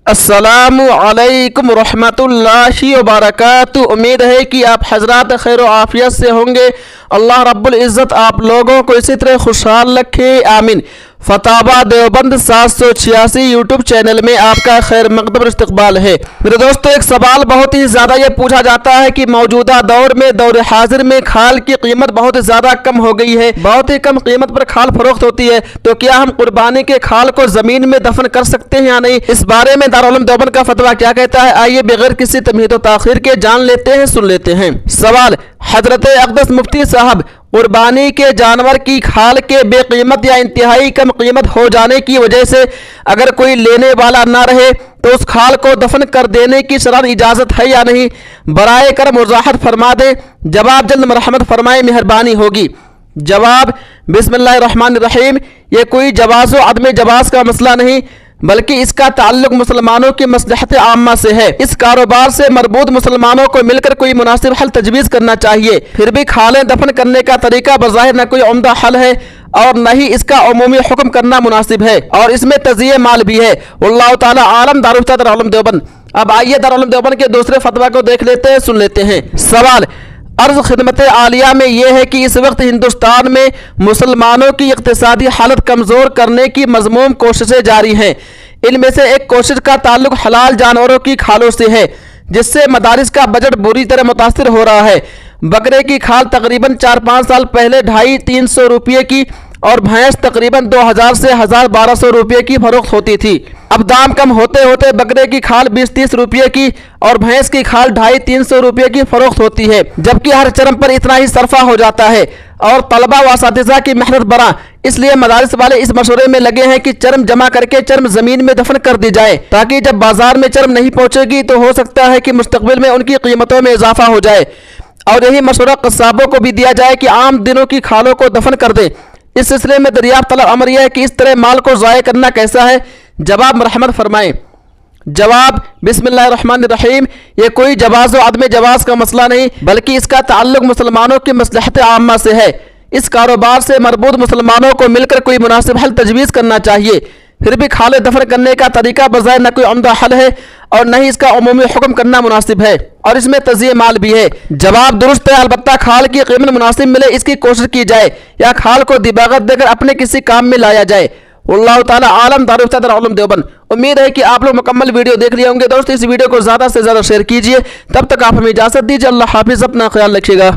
अस्सलामु अलैकुम रहमतुल्लाहि व बरकातुहू। उम्मीद है कि आप हजरात खैर आफियत से होंगे। अल्लाह रब्बुल इज़्ज़त आप लोगों को इसी तरह खुशहाल रखे, आमीन। फतावा देवबंद 786 यूट्यूब चैनल में आपका खैर मकदम इस्तकबाल है। मेरे दोस्तों, एक सवाल बहुत ही ज़्यादा ये पूछा जाता है कि मौजूदा दौर में, दौर हाजिर में खाल की कीमत बहुत ज़्यादा कम हो गई है, बहुत ही कम कीमत पर खाल फरोख्त होती है, तो क्या हम कुर्बानी के खाल को ज़मीन में दफन कर सकते हैं या नहीं? इस बारे में दारुल उलूम देवबंद का फतवा क्या कहता है, आइए बगैर किसी तमहीद व ताखीर के जान लेते हैं, सुन लेते हैं। सवाल, हजरत अक़दस मुफ्ती साहब, कुर्बानी के जानवर की खाल के बेकीमत या इंतहाई कम कीमत हो जाने की वजह से अगर कोई लेने वाला ना रहे तो उस खाल को दफन कर देने की शरअन इजाज़त है या नहीं? बराए करम वज़ाहत फरमा दें। जवाब जल्द मरहमत फरमाए, मेहरबानी होगी। जवाब, बिस्मिल्लाहिर्रहमानिर्रहीम। ये कोई जवाज़ व अदम जवाज़ का मसला नहीं, बल्कि इसका ताल्लुक मुसलमानों की मसलहत आम्मा से है। इस कारोबार से मरबूत मुसलमानों को मिलकर कोई मुनासिब हल तजवीज़ करना चाहिए। फिर भी खालें दफन करने का तरीका बज़ाहिर न कोई उम्दा हल है और न ही इसका उमूमी हुक्म करना मुनासिब है, और इसमें तज़िये माल भी है। वल्लाहु ताला आलम। दारुल उलूम देवबंद। अब आइए दारुल उलूम देवबंद के दूसरे फतवा को देख लेते हैं, सुन लेते हैं। सवाल, अर्ज़ खिदमत आलिया में यह है कि इस वक्त हिंदुस्तान में मुसलमानों की इक़्तिसादी हालत कमज़ोर करने की मज़मूम कोशिशें जारी हैं। इनमें से एक कोशिश का ताल्लुक हलाल जानवरों की खालों से है, जिससे मदारिस का बजट बुरी तरह मुतासिर हो रहा है। बकरे की खाल तकरीबन 4-5 साल पहले 250-300 रुपये की और भैंस तकरीबन 2000 से 1200 रुपये की फरोख्त होती थी। अब दाम कम होते होते बकरे की खाल 20-30 रुपये की और भैंस की खाल 250-300 रुपये की फरोख्त होती है, जबकि हर चरम पर इतना ही सरफा हो जाता है और तलबा व असातिज़ा की मेहनत बढ़ा। इसलिए मदारिस वाले इस मशवरे में लगे हैं कि चर्म जमा करके चर्म जमीन में दफन कर दी जाए, ताकि जब बाजार में चर्म नहीं पहुंचेगी तो हो सकता है कि मुस्तकबिल में उनकी कीमतों में इजाफा हो जाए। और यही मशवरा कस्साबों को भी दिया जाए कि आम दिनों की खालों को दफन कर दे। इस सिलसिले में दरियाफ्त तलब अमर यह है कि इस तरह माल को ज़ाय करना कैसा है? जवाब मरहमत फरमाएं। जवाब, बिस्मिल्लाहिर्रहमानिर्रहीम। ये कोई जवाज़ व अदम जवाज़ का मसला नहीं, बल्कि इसका ताल्लुक मुसलमानों की मसलहत आम्मा से है। इस कारोबार से मरबूत मुसलमानों को मिलकर कोई मुनासिब हल तजवीज़ करना चाहिए। फिर भी खाले दफन करने का तरीका बज़ाहिर न कोई उम्दा हल है और न ही इसका उमूमी हुक्म करना मुनासिब है, और इसमें तज़िये माल भी है। जवाब दुरुस्त है, अलबत्ता खाल की कीमत मुनासिब मिले इसकी कोशिश की जाए, या खाल को दिबागत देकर अपने किसी काम में लाया जाए। वल्लाहु ताला आलम। दारुल उलूम देवबंद। उम्मीद है कि आप लोग मुकम्मल वीडियो देख लिए होंगे। दोस्तों, इस वीडियो को ज़्यादा से ज़्यादा शेयर कीजिए। तब तक आप हमें इजाज़त दीजिए। अल्लाह हाफिज़। अपना ख्याल रखिएगा।